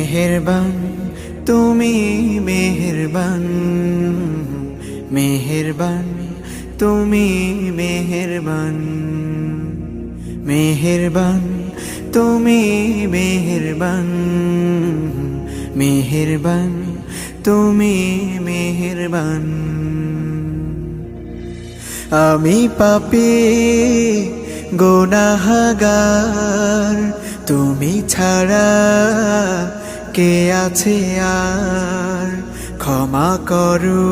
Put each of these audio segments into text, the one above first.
মেহেরবান তুমি মেহেরবান, মেহেরবান তুমি মেহেরবান, মেহেরবান তুমি মেহেরবান, মেহেরবান তুমি মেহেরবান। আমি পাপী গুনাহগার, তুমি ছাড়া কে আছে আর? ক্ষমা করো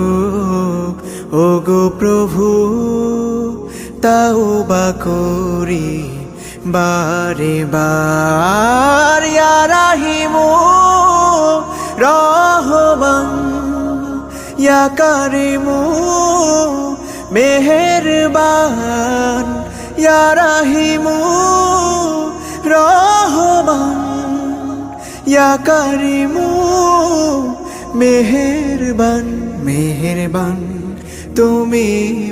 ওগো প্রভু, তাওবা করি বারে বার। ইয়া রাহিমু রহমান, ইয়া কারিমু মেহেরবান, ইয়া রাহিমু রহমান, ইয়া কারিমু মেহেরবান। মেহেরবান তুমি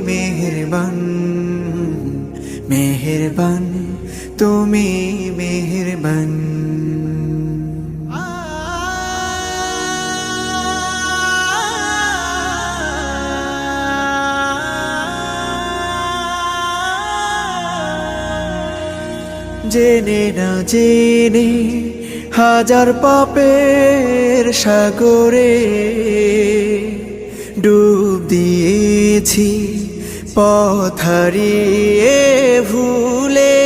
মেহেরবান, মেহেরবান তুমি মেহেরবান। জেনে না জেনে হাজার পাপের সাগরে ডুব দিয়েছি, পথ হারিয়ে ভুলে।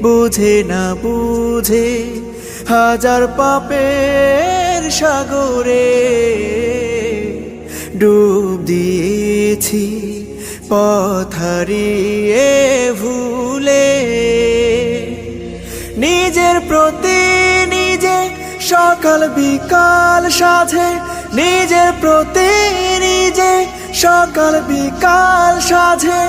বুঝে না বুঝে হাজার পাপের সাগরে ডুব দিয়েছি, পথ হারিয়ে ভুলে। নিজের প্রতি নিজে সকাল বিকাল সাধে, নিজের প্রতি নিজে সকাল বিকাল সাধে